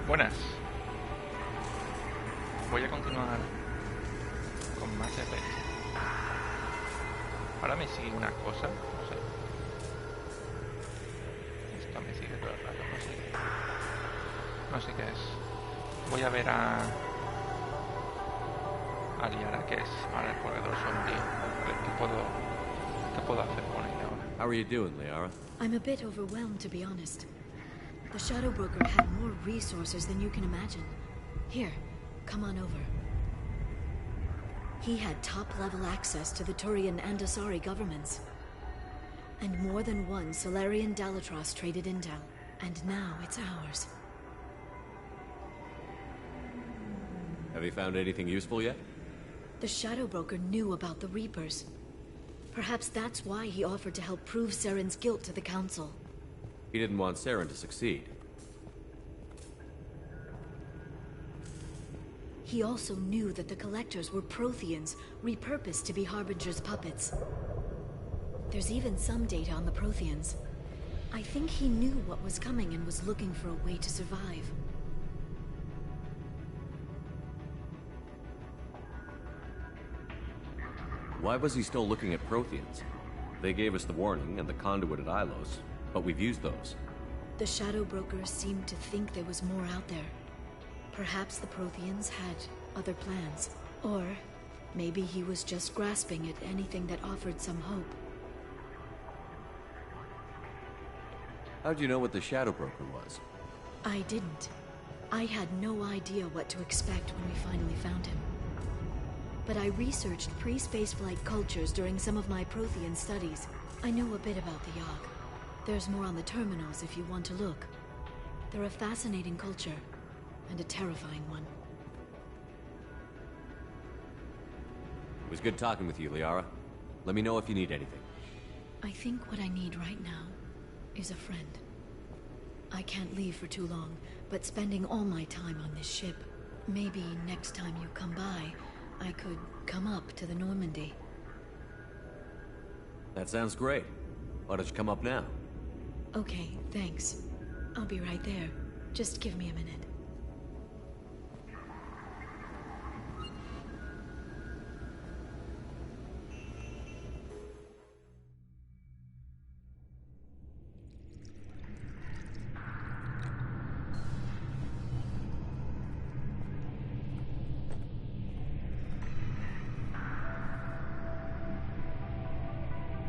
Buenas. Voy a continuar con más FPS. Ahora me sigue una cosa, no sé. Esto me sigue todo el rato, no sé qué es. Voy a ver a Liara, que es ahora el corredor sombrío. A ver qué puedo hacer con ella ahora. How are you doing, Liara? I'm a bit overwhelmed, to be honest. The Shadow Broker had more resources than you can imagine. Here, come on over. He had top-level access to the Turian and Asari governments. And more than one Solarian Dalatros traded intel. And now it's ours. Have you found anything useful yet? The Shadow Broker knew about the Reapers. Perhaps that's why he offered to help prove Saren's guilt to the Council. He didn't want Saren to succeed. He also knew that the Collectors were Protheans, repurposed to be Harbinger's puppets. There's even some data on the Protheans. I think he knew what was coming and was looking for a way to survive. Why was he still looking at Protheans? They gave us the warning and the conduit at Ilos, but we've used those. The Shadow Brokers seemed to think there was more out there. Perhaps the Protheans had other plans. Or maybe he was just grasping at anything that offered some hope. How'd you know what the Shadow Broker was? I didn't. I had no idea what to expect when we finally found him. But I researched pre-spaceflight cultures during some of my Prothean studies. I know a bit about the Yogg. There's more on the terminals if you want to look. They're a fascinating culture, and a terrifying one. It was good talking with you, Liara. Let me know if you need anything. I think what I need right now is a friend. I can't leave for too long, but spending all my time on this ship. Maybe next time you come by, I could come up to the Normandy. That sounds great. Why don't you come up now? Okay, thanks. I'll be right there. Just give me a minute.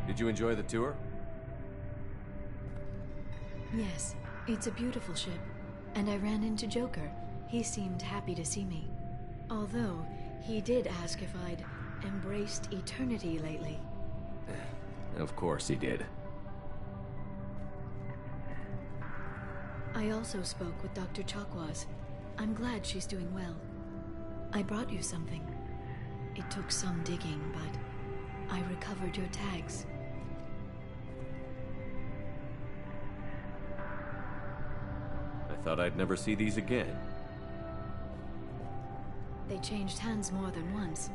Did you enjoy the tour? Yes, it's a beautiful ship. And I ran into Joker. He seemed happy to see me. Although, he did ask if I'd embraced eternity lately. Of course he did. I also spoke with Dr. Chakwas. I'm glad she's doing well. I brought you something. It took some digging, but I recovered your tags. I thought I'd never see these again. They changed hands more than once.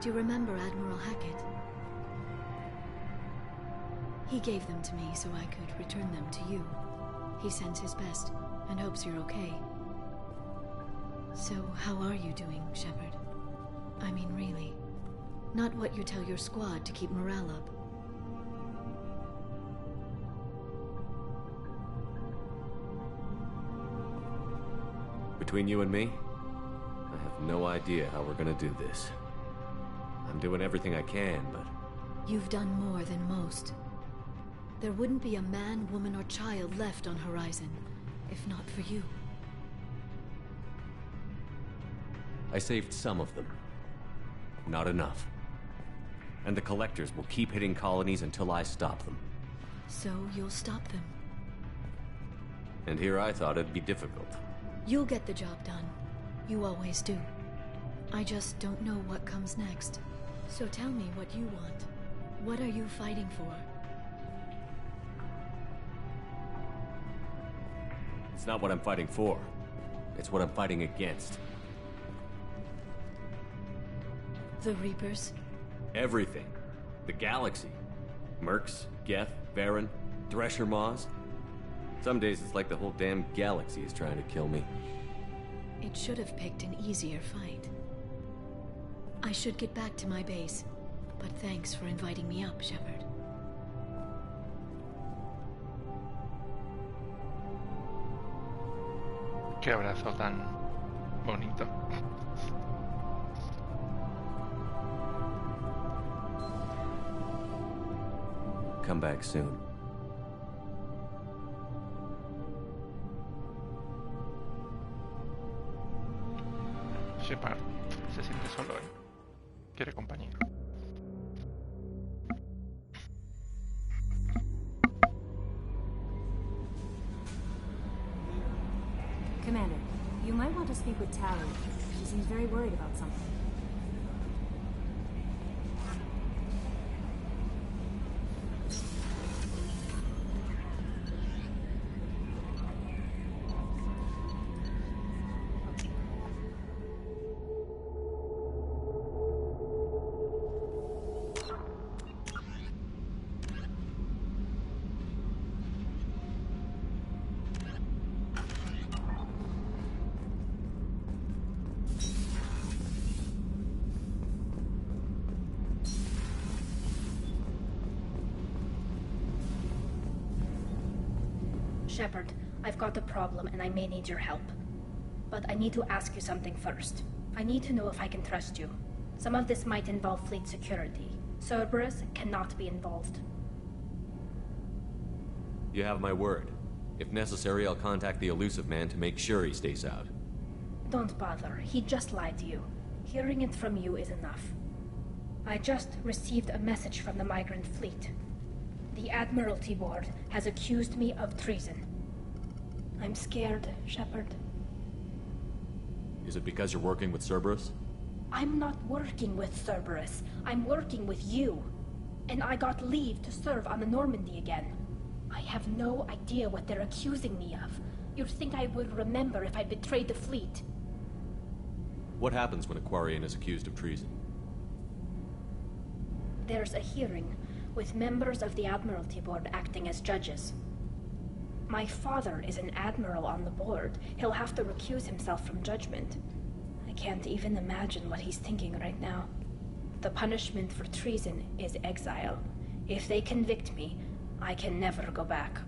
Do you remember Admiral Hackett? He gave them to me so I could return them to you. He sends his best and hopes you're okay. So, how are you doing, Shepard? I mean, really. Not what you tell your squad to keep morale up. Between you and me, I have no idea how we're gonna do this. I'm doing everything I can, but... You've done more than most. There wouldn't be a man, woman, or child left on Horizon, if not for you. I saved some of them. Not enough. And the Collectors will keep hitting colonies until I stop them. So you'll stop them. And here I thought it'd be difficult. You'll get the job done. You always do. I just don't know what comes next. So tell me what you want. What are you fighting for? It's not what I'm fighting for. It's what I'm fighting against. The Reapers? Everything. The galaxy. Mercs, Geth, Varen, Thresher Maws. Some days it's like the whole damn galaxy is trying to kill me. It should have picked an easier fight. I should get back to my base, but thanks for inviting me up, Shepard. Qué abrazo tan bonito. Come back soon. Shepard se siente solo, ¿eh? Quiere compañía. Commander, you might want to speak with Tally. She seems very worried about something. Shepard, I've got a problem and I may need your help. But I need to ask you something first. I need to know if I can trust you. Some of this might involve fleet security. Cerberus cannot be involved. You have my word. If necessary, I'll contact the elusive man to make sure he stays out. Don't bother. He just lied to you. Hearing it from you is enough. I just received a message from the migrant fleet. The Admiralty Board has accused me of treason. I'm scared, Shepard. Is it because you're working with Cerberus? I'm not working with Cerberus. I'm working with you. And I got leave to serve on the Normandy again. I have no idea what they're accusing me of. You'd think I would remember if I betrayed the fleet. What happens when a Quarian is accused of treason? There's a hearing, with members of the Admiralty Board acting as judges. My father is an admiral on the board. He'll have to recuse himself from judgment. I can't even imagine what he's thinking right now. The punishment for treason is exile. If they convict me, I can never go back.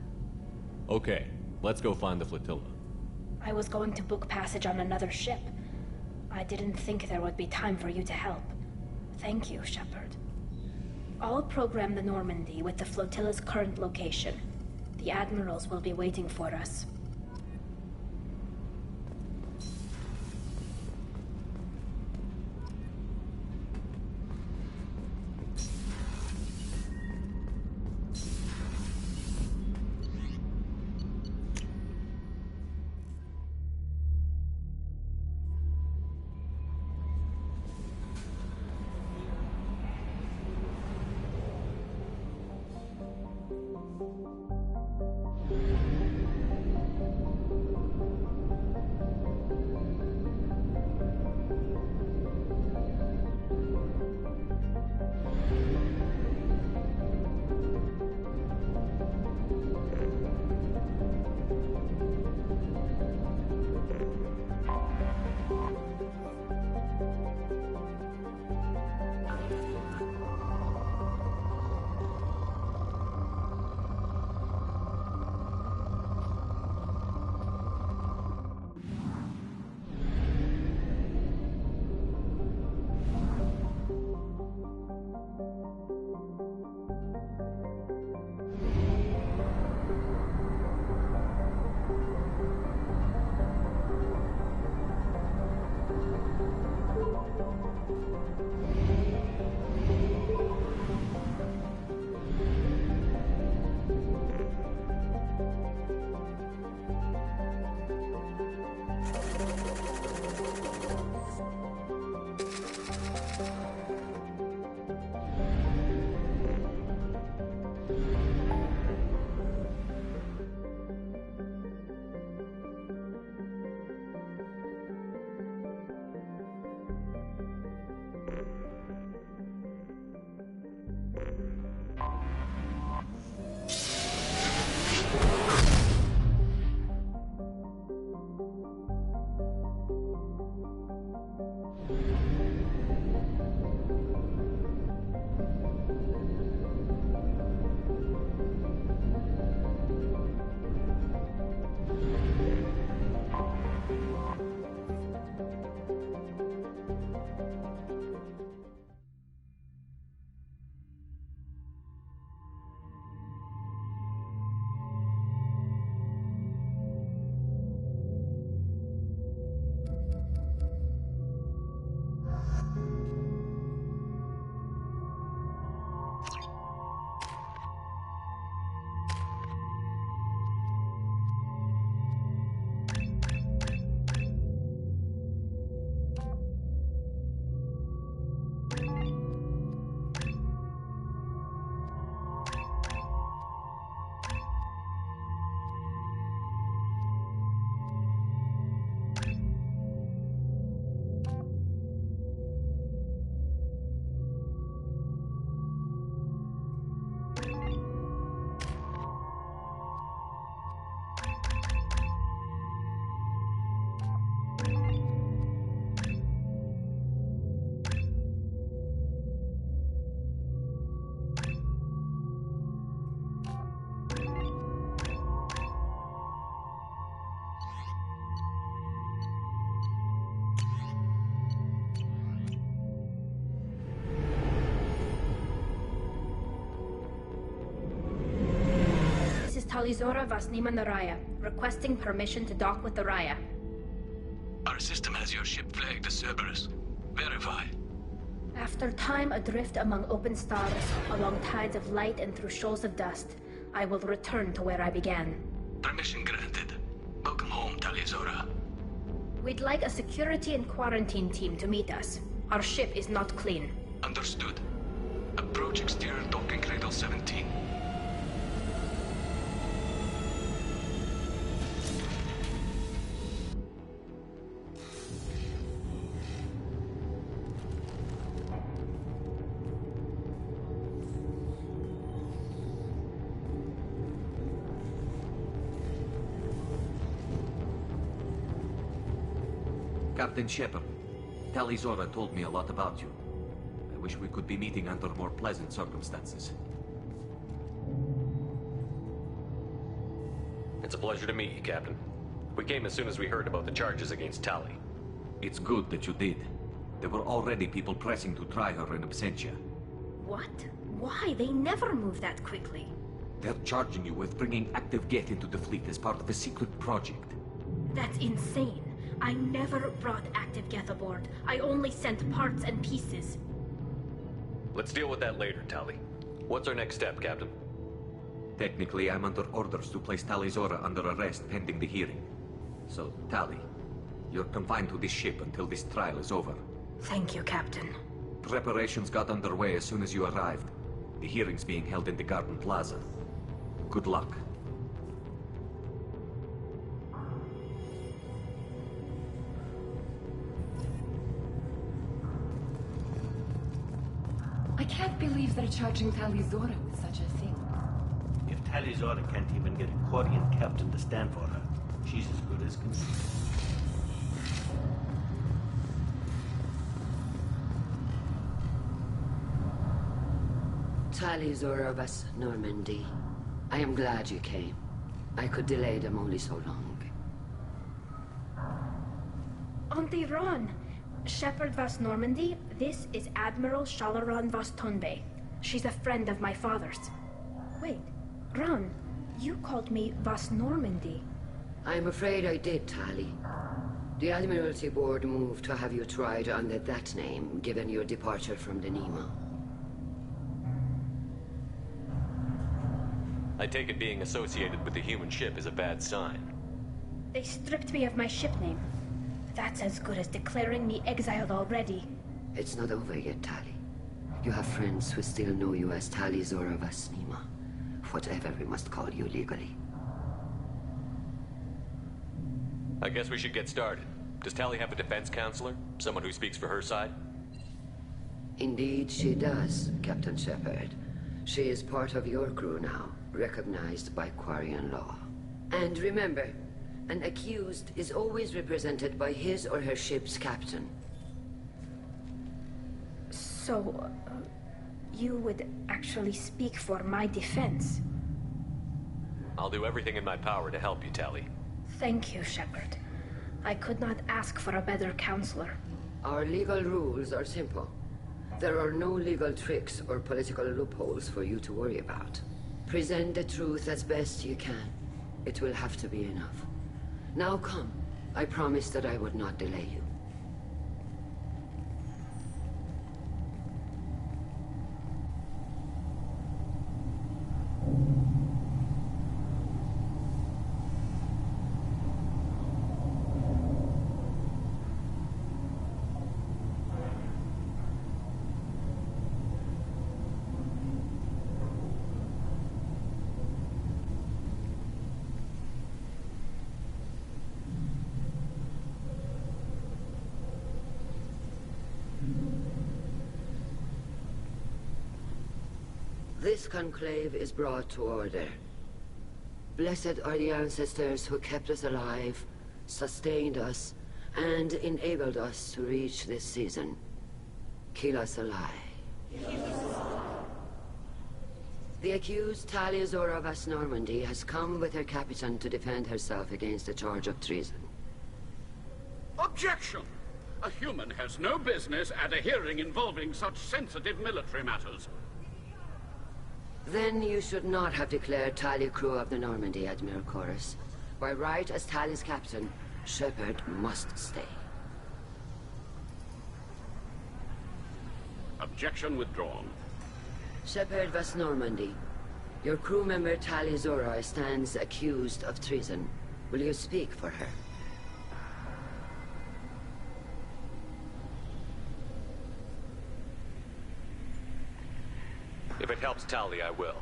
Okay, let's go find the flotilla. I was going to book passage on another ship. I didn't think there would be time for you to help. Thank you, Shepard. I'll program the Normandy with the flotilla's current location. The admirals will be waiting for us. Talizora Vasnima Naraya, requesting permission to dock with the Raya. Our system has your ship flagged as Cerberus. Verify. After time adrift among open stars, along tides of light and through shoals of dust, I will return to where I began. Permission granted. Welcome home, Talizora. We'd like a security and quarantine team to meet us. Our ship is not clean. Understood. Approach exterior docking cradle 17. Captain Shepard, Talizora told me a lot about you. I wish we could be meeting under more pleasant circumstances. It's a pleasure to meet you, Captain. We came as soon as we heard about the charges against Tali. It's good that you did. There were already people pressing to try her in absentia. What? Why? They never move that quickly. They're charging you with bringing active Geth into the fleet as part of a secret project. That's insane. I never brought active Geth aboard. I only sent parts and pieces. Let's deal with that later, Tali. What's our next step, Captain? Technically, I'm under orders to place Talizora under arrest pending the hearing. So, Tali, you're confined to this ship until this trial is over. Thank you, Captain. Preparations got underway as soon as you arrived. The hearing's being held in the Garden Plaza. Good luck. I can't believe they're charging Talizora with such a thing. If Talizora can't even get a Quarian captain to stand for her, she's as good as conceived. Talizora of us, Normandy. I am glad you came. I could delay them only so long. Auntie Ron! Shepard Vas Normandy, this is Admiral Shalaran Vas Tonbe. She's a friend of my father's. Wait, Ron, you called me Vas Normandy. I'm afraid I did, Tali. The Admiralty Board moved to have you tried under that name, given your departure from the Nemo. I take it being associated with the human ship is a bad sign. They stripped me of my ship name. That's as good as declaring me exiled already. It's not over yet, Tali. You have friends who still know you as Talizora Vas Nima. Whatever we must call you legally. I guess we should get started. Does Tali have a defense counselor? Someone who speaks for her side? Indeed she does, Captain Shepard. She is part of your crew now, recognized by Quarian law. And remember, an accused is always represented by his or her ship's captain. So, you would actually speak for my defense? I'll do everything in my power to help you, Tali. Thank you, Shepard. I could not ask for a better counselor. Our legal rules are simple. There are no legal tricks or political loopholes for you to worry about. Present the truth as best you can. It will have to be enough. Now come. I promised that I would not delay you. This conclave is brought to order. Blessed are the ancestors who kept us alive, sustained us, and enabled us to reach this season. Keep us alive. The accused Talizora Vas Normandy has come with her captain to defend herself against a charge of treason. Objection! A human has no business at a hearing involving such sensitive military matters. Then you should not have declared Tali crew of the Normandy, Admiral Chorus. By right as Tali's captain, Shepard must stay. Objection withdrawn. Shepard was Normandy. Your crew member Tali Zora stands accused of treason. Will you speak for her? If it helps Tali, I will.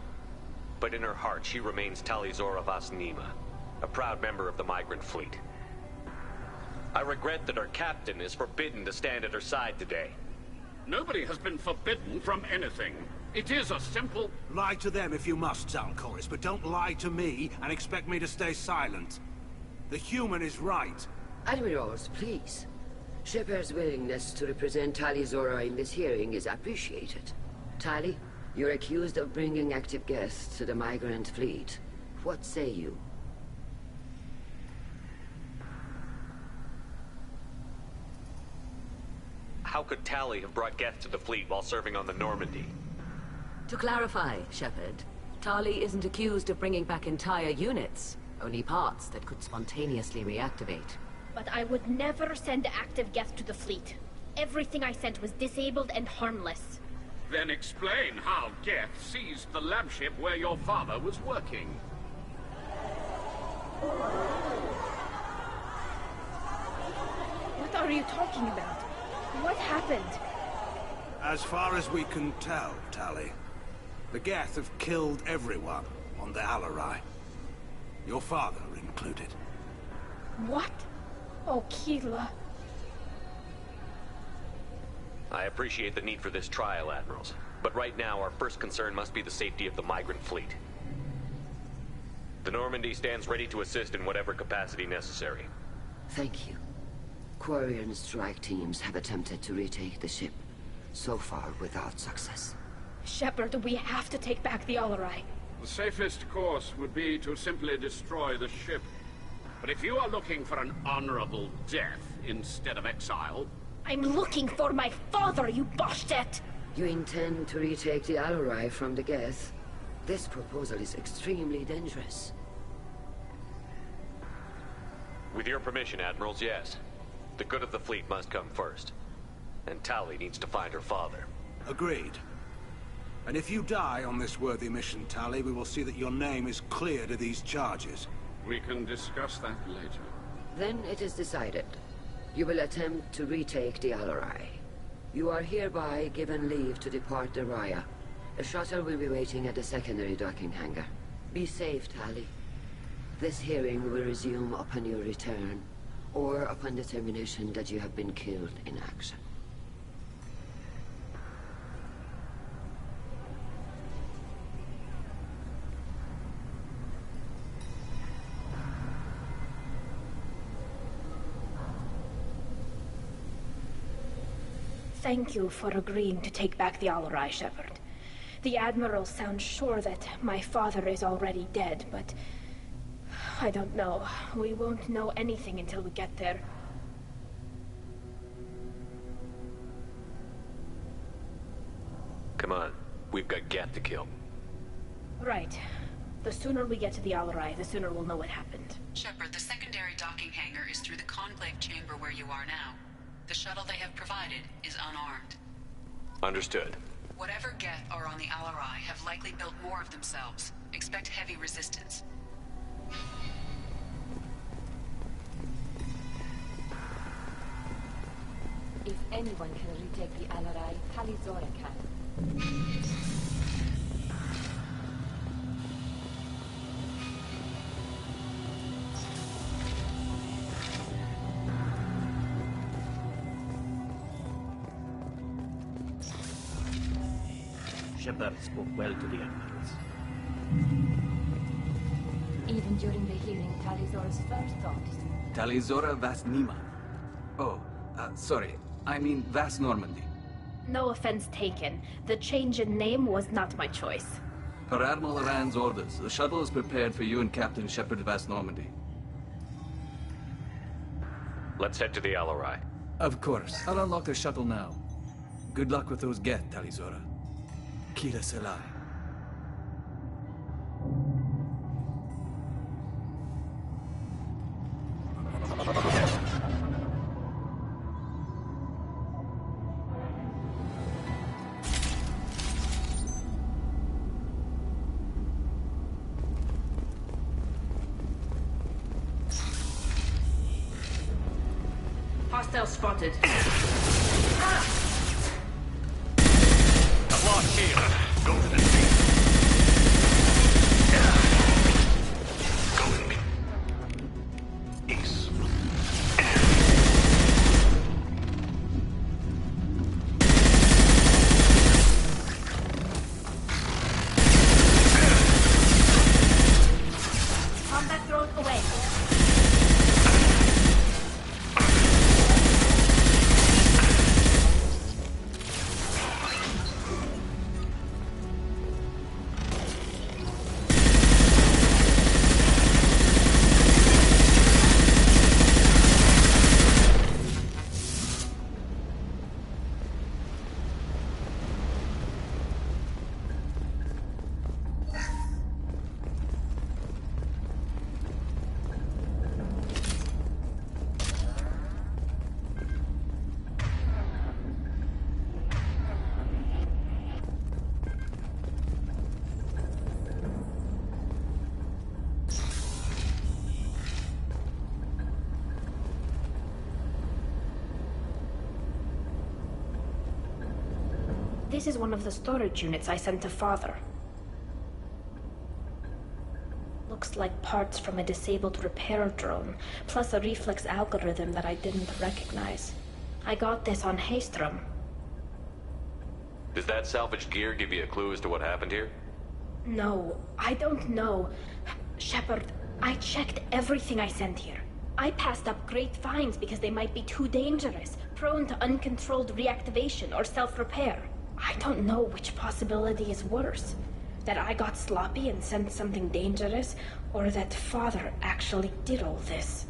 But in her heart, she remains Tali Zora Vas Nima, a proud member of the migrant fleet. I regret that our captain is forbidden to stand at her side today. Nobody has been forbidden from anything. It is a simple... Lie to them if you must, Zalcoris, but don't lie to me and expect me to stay silent. The human is right. Admirals, please. Shepard's willingness to represent Tali Zora in this hearing is appreciated. Tali, you're accused of bringing active guests to the migrant fleet. What say you? How could Tali have brought Geth to the fleet while serving on the Normandy? To clarify, Shepard, Tali isn't accused of bringing back entire units, only parts that could spontaneously reactivate. But I would never send active Geth to the fleet. Everything I sent was disabled and harmless. Then explain how Geth seized the lab ship where your father was working. What are you talking about? What happened? As far as we can tell, Tali, the Geth have killed everyone on the Alarai. Your father included. What? Oh, Keela. I appreciate the need for this trial, Admirals. But right now, our first concern must be the safety of the migrant fleet. The Normandy stands ready to assist in whatever capacity necessary. Thank you. Quarian strike teams have attempted to retake the ship, so far without success. Shepard, we have to take back the Alarai. The safest course would be to simply destroy the ship. But if you are looking for an honorable death instead of exile... I'm looking for my father, you bastet! You intend to retake the Alarai from the Geth? This proposal is extremely dangerous. With your permission, Admirals, yes. The good of the fleet must come first. And Tali needs to find her father. Agreed. And if you die on this worthy mission, Tali, we will see that your name is cleared of these charges. We can discuss that later. Then it is decided. You will attempt to retake the Alarai. You are hereby given leave to depart the Raya. A shuttle will be waiting at the secondary docking hangar. Be safe, Tali. This hearing will resume upon your return, or upon determination that you have been killed in action. Thank you for agreeing to take back the Alarai, Shepard. The Admiral sounds sure that my father is already dead, but... I don't know. We won't know anything until we get there. Come on. We've got Geth to kill. Right. The sooner we get to the Alarai, the sooner we'll know what happened. Shepard, the secondary docking hangar is through the conclave chamber where you are now. The shuttle they have provided is unarmed. Understood. Whatever Geth are on the Alarai have likely built more of themselves. Expect heavy resistance. If anyone can retake the Alarai, Tali Zora can. Shepard spoke well to the Admirals. Even during the hearing, Tali Zora's first thought is... Tali Zora Vas Nima. Oh, sorry. I mean Vas Normandy. No offense taken. The change in name was not my choice. Per Admiral Aran's orders, the shuttle is prepared for you and Captain Shepard Vas Normandy. Let's head to the Alarai. Of course. I'll unlock the shuttle now. Good luck with those Geth, Tali Zora. Kila Selai. Hostile spotted. I've lost Keeler. Go to the sea. Go with me. East. Combat drone away. This is one of the storage units I sent to Father. Looks like parts from a disabled repair drone, plus a reflex algorithm that I didn't recognize. I got this on Haystrom. Does that salvaged gear give you a clue as to what happened here? No, I don't know. Shepard, I checked everything I sent here. I passed up great finds because they might be too dangerous, prone to uncontrolled reactivation or self-repair. I don't know which possibility is worse. That I got sloppy and sent something dangerous, or that Father actually did all this.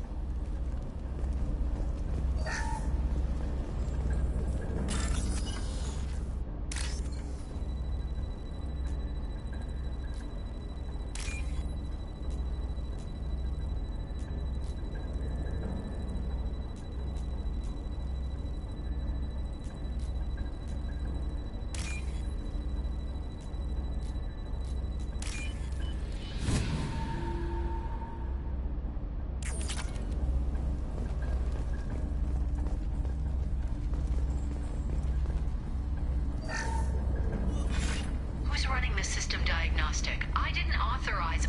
Who's running the system diagnostic? I didn't authorize...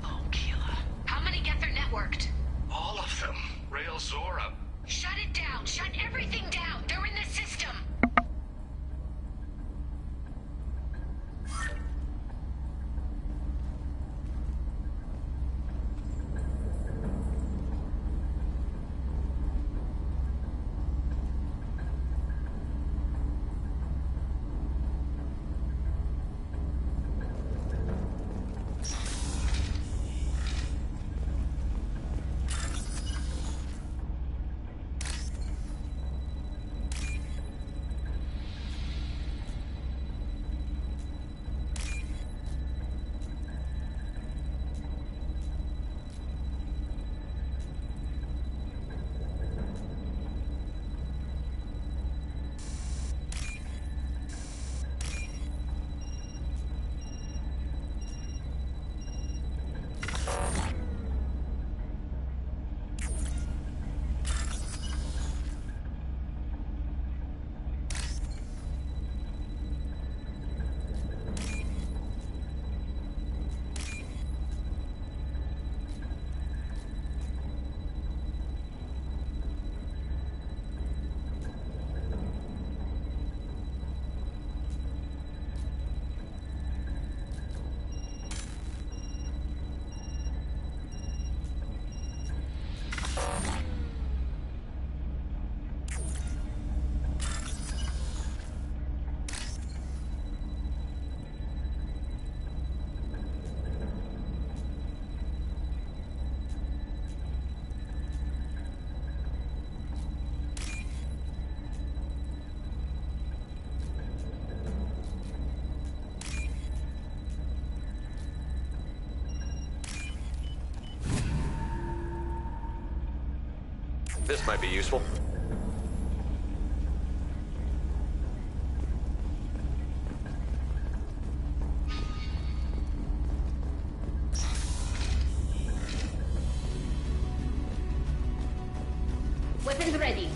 Oh, Keela. How many get their networked? All of them. Rail Zora. Shut it down! Shut everything down! They're in the system! This might be useful. Weapons ready.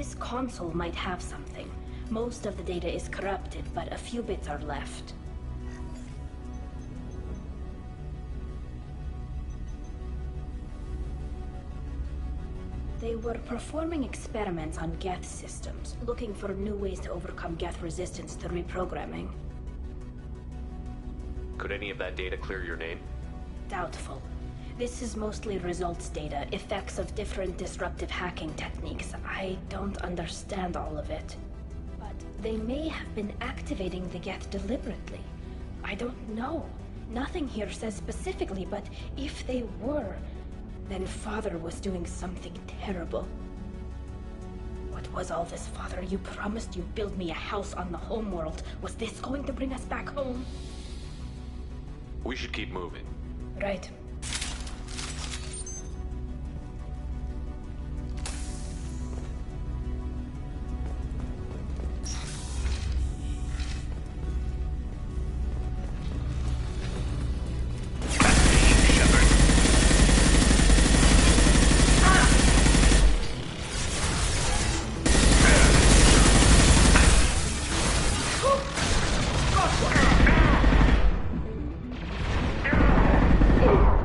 This console might have something. Most of the data is corrupted, but a few bits are left. They were performing experiments on Geth systems, looking for new ways to overcome Geth resistance through reprogramming. Could any of that data clear your name? Doubtful. This is mostly results data, effects of different disruptive hacking techniques. I don't understand all of it. But they may have been activating the Geth deliberately. I don't know. Nothing here says specifically, but if they were, then Father was doing something terrible. What was all this, Father? You promised you'd build me a house on the homeworld. Was this going to bring us back home? We should keep moving. Right. Oh!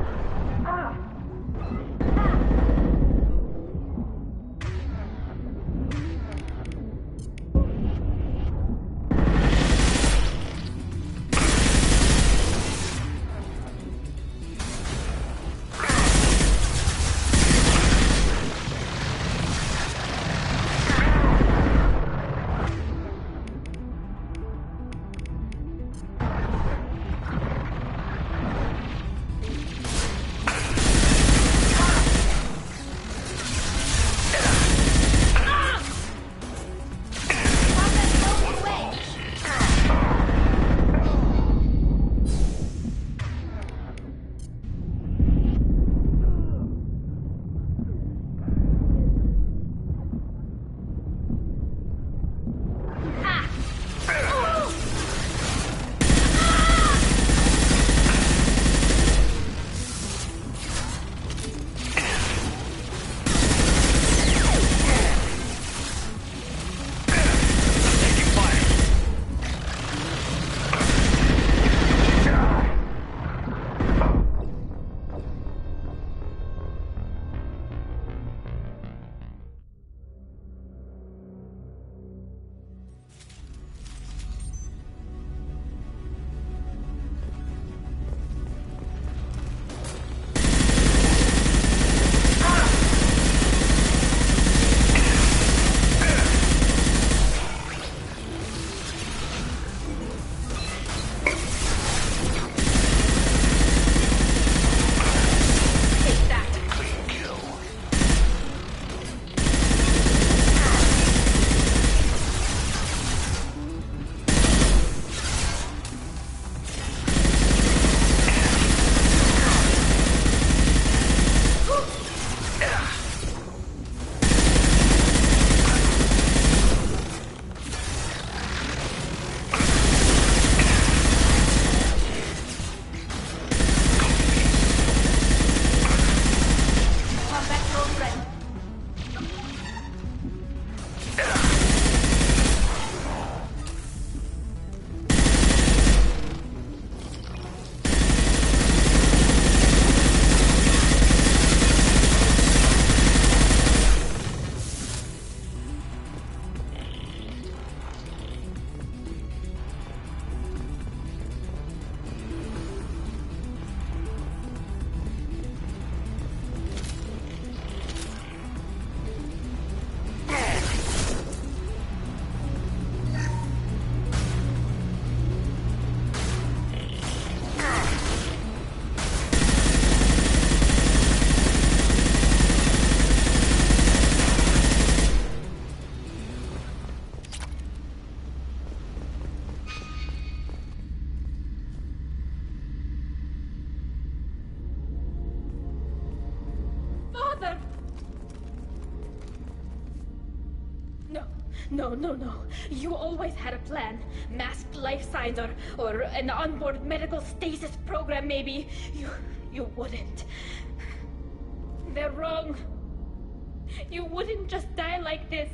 No. You always had a plan. Masked life signs or an onboard medical stasis program, maybe. You wouldn't. They're wrong. You wouldn't just die like this.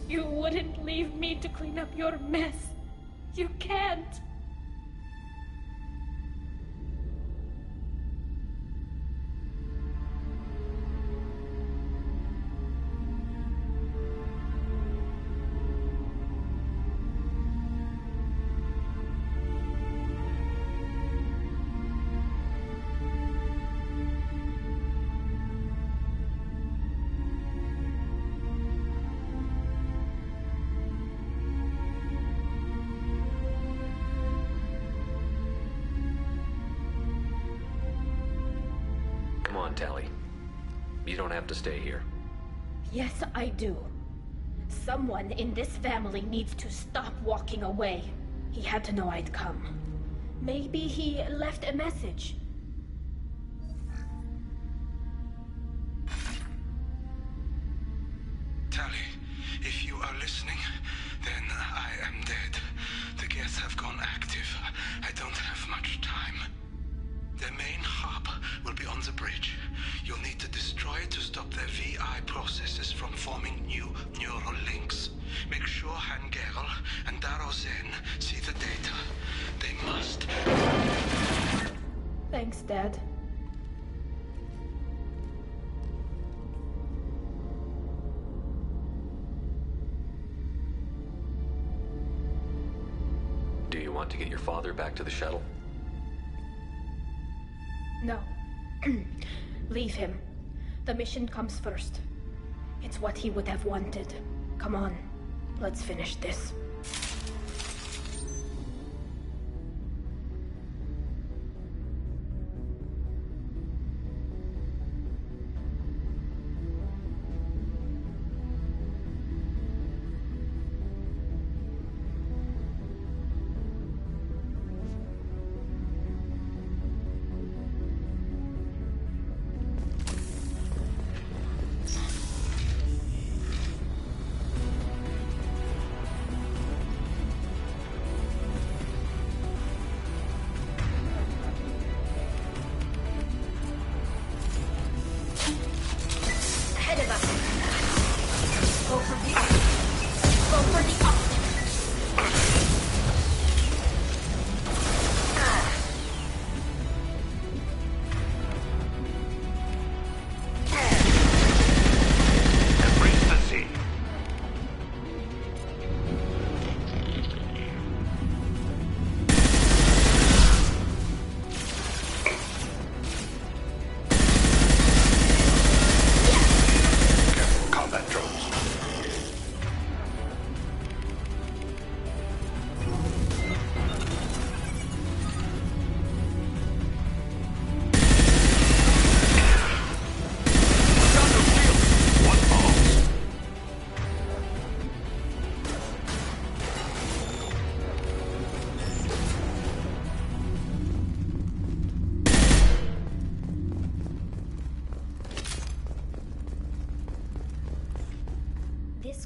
You wouldn't leave me to clean up your mess. You can't. Come on, Tali. You don't have to stay here. Yes, I do. Someone in this family needs to stop walking away. He had to know I'd come. Maybe he left a message. Tali, if you are listening, then I am dead. The Geth have gone active. I don't have much time. Their main hub will be on the bridge. You'll need to destroy it to stop their VI processes from forming new neural links. Make sure Hangerl and Daro Zen see the data. They must. Thanks, Dad. Do you want to get your father back to the shuttle? No. Leave him. The mission comes first. It's what he would have wanted. Come on, let's finish this.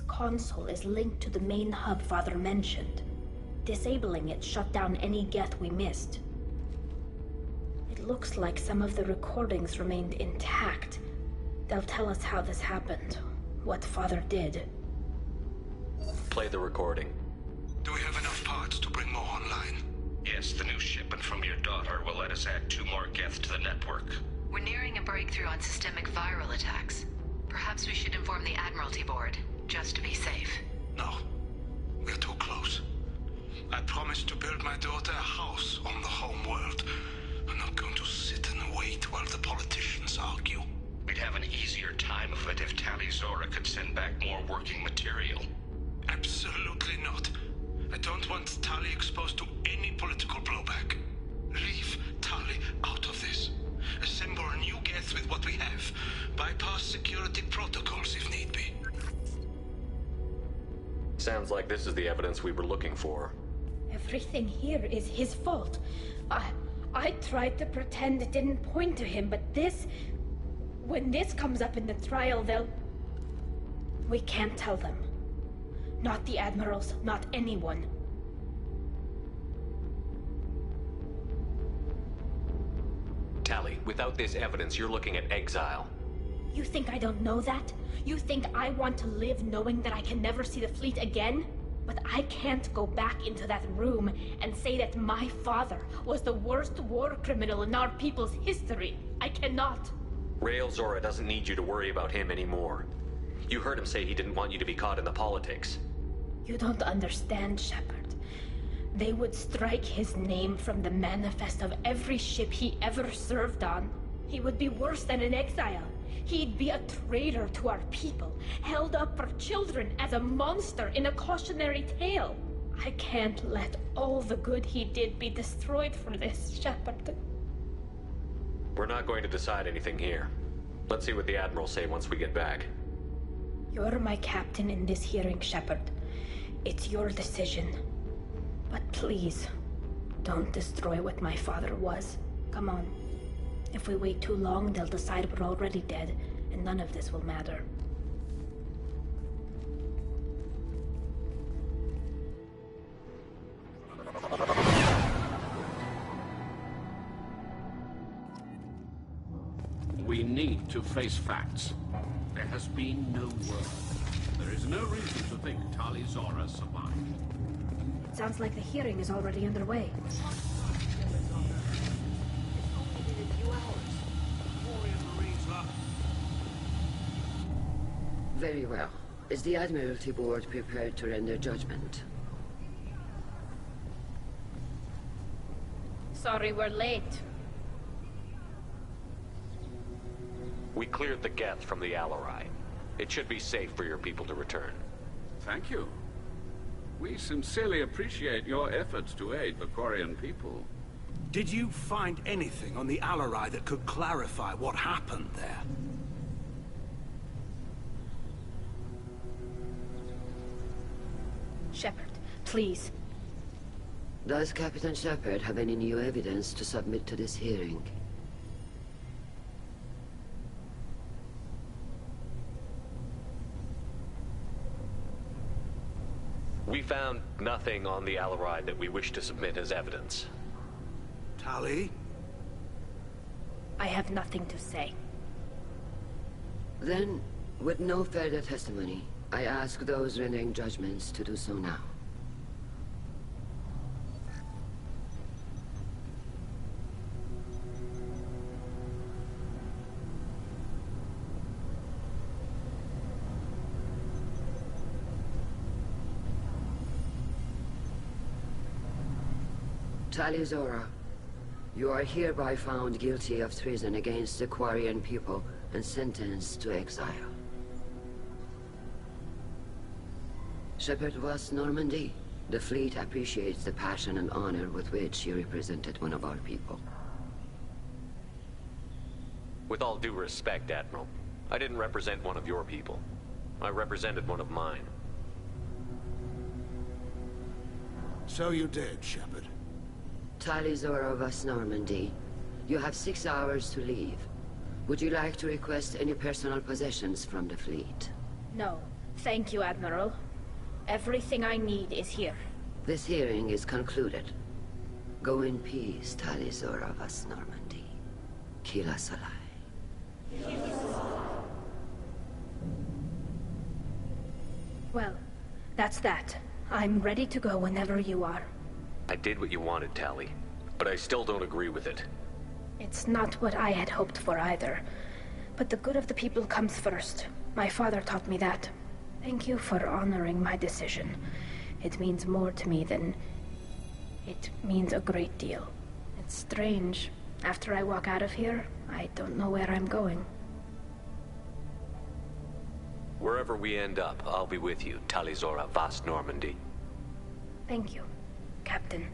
Console is linked to the main hub Father mentioned. Disabling it shut down any Geth we missed. It looks like some of the recordings remained intact. They'll tell us how this happened, what Father did. Play the recording. Do we have enough parts to bring more online? Yes, the new shipment from your daughter will let us add 2 more Geth to the network. We're nearing a breakthrough on systemic viral attacks. Perhaps we should inform the Admiralty Board, just to be safe. No. We're too close. I promised to build my daughter a house on the home world. I'm not going to sit and wait while the politicians argue. We'd have an easier time of it if Tali Zora could send back more working material. Absolutely not. I don't want Tali exposed to any political blowback. Leave Tali out of this. Assemble a new Geth with what we have. Bypass security protocols if need be. Sounds like this is the evidence we were looking for. Everything here is his fault. I tried to pretend it didn't point to him, but this... When this comes up in the trial, they'll... We can't tell them. Not the admirals, not anyone. Tali, without this evidence, you're looking at exile. You think I don't know that? You think I want to live knowing that I can never see the fleet again? But I can't go back into that room and say that my father was the worst war criminal in our people's history. I cannot. Rael Zora doesn't need you to worry about him anymore. You heard him say he didn't want you to be caught in the politics. You don't understand, Shepard. They would strike his name from the manifest of every ship he ever served on. He would be worse than an exile. He'd be a traitor to our people, held up for children as a monster in a cautionary tale. I can't let all the good he did be destroyed for this, Shepard. We're not going to decide anything here. Let's see what the Admirals say once we get back. You're my captain in this hearing, Shepard. It's your decision. But please, don't destroy what my father was. Come on. If we wait too long, they'll decide we're already dead, and none of this will matter. We need to face facts. There has been no word. There is no reason to think Tali Zora survived. It sounds like the hearing is already underway. Very well. Is the Admiralty Board prepared to render judgment? Sorry we're late. We cleared the Geth from the Alarai. It should be safe for your people to return. Thank you. We sincerely appreciate your efforts to aid the Quarian people. Did you find anything on the Alarai that could clarify what happened there? Shepard, please. Does Captain Shepard have any new evidence to submit to this hearing? We found nothing on the Alarai that we wish to submit as evidence. Tali? I have nothing to say. Then, with no further testimony, I ask those rendering judgments to do so now. Tali Zora, you are hereby found guilty of treason against the Quarian people and sentenced to exile. Shepard was Normandy. The fleet appreciates the passion and honor with which you represented one of our people. With all due respect, Admiral, I didn't represent one of your people. I represented one of mine. So you did, Shepard. Tali Zora of West Normandy, you have 6 hours to leave. Would you like to request any personal possessions from the fleet? No. Thank you, Admiral. Everything I need is here. This hearing is concluded. Go in peace, Tali Zora of West Normandy. Kila Salai. Well, that's that. I'm ready to go whenever you are. I did what you wanted, Tali, but I still don't agree with it. It's not what I had hoped for either. But the good of the people comes first. My father taught me that. Thank you for honoring my decision. It means more to me than... It means a great deal. It's strange. After I walk out of here, I don't know where I'm going. Wherever we end up, I'll be with you, Tali Zora, Vast Normandy. Thank you, Captain.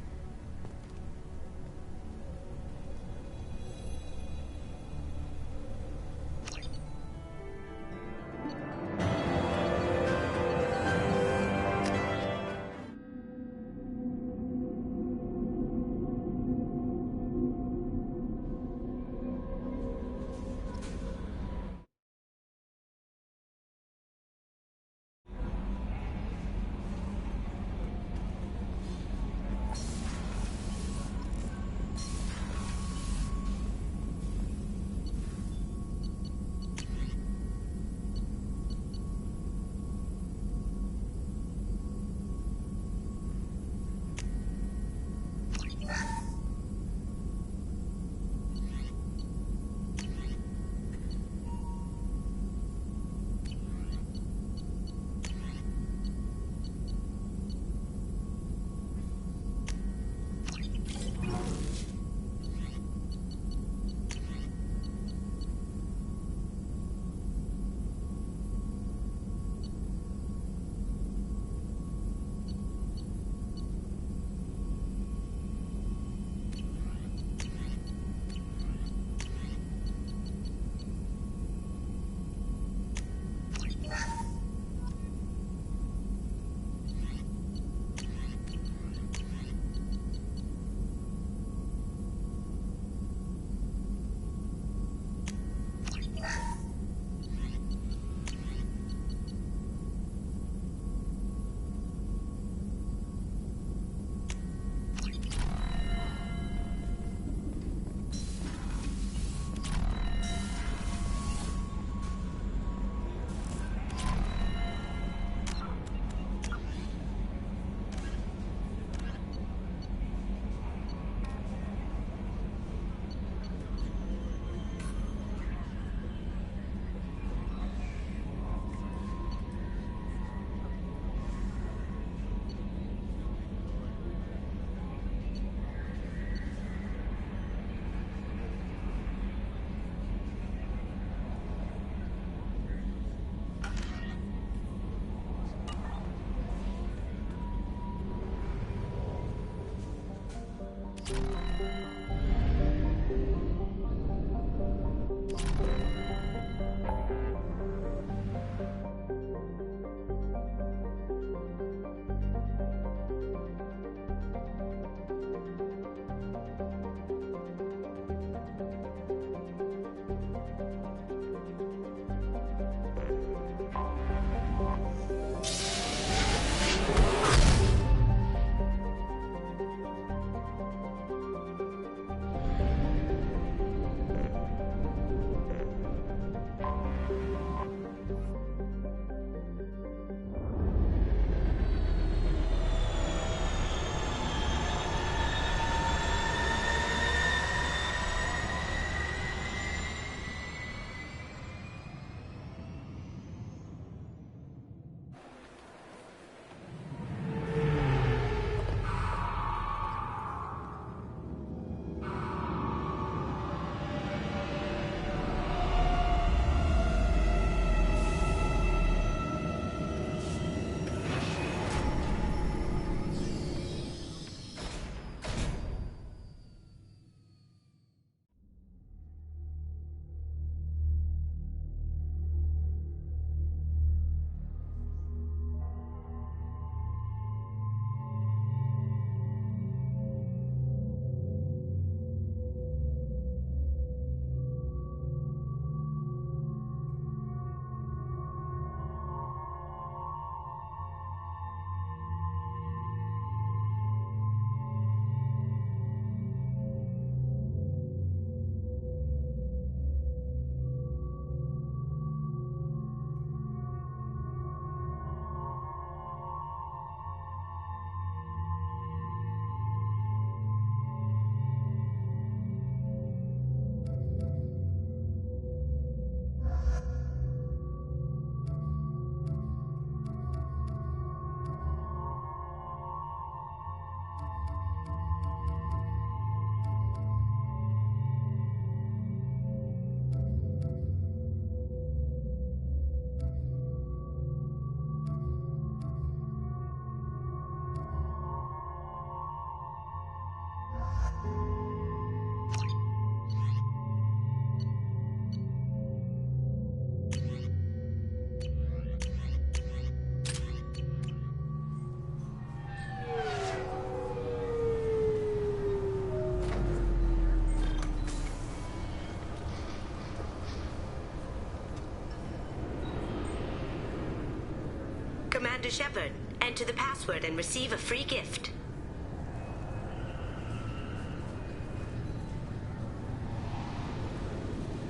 Commander Shepard. Enter the password and receive a free gift.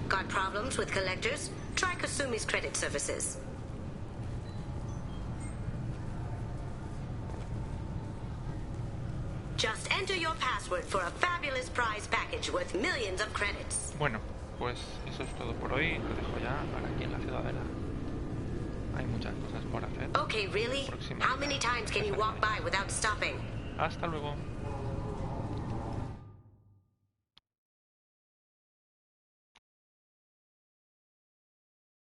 Got problems with collectors? Try Kasumi's credit services. Just enter your password for a fabulous prize package worth millions of credits. Bueno, pues eso es todo por hoy. Lo dejo ya para aquí en la ciudadela. Hay muchas cosas por hacer. Okay, really? How many times can you walk by without stopping? Hasta luego.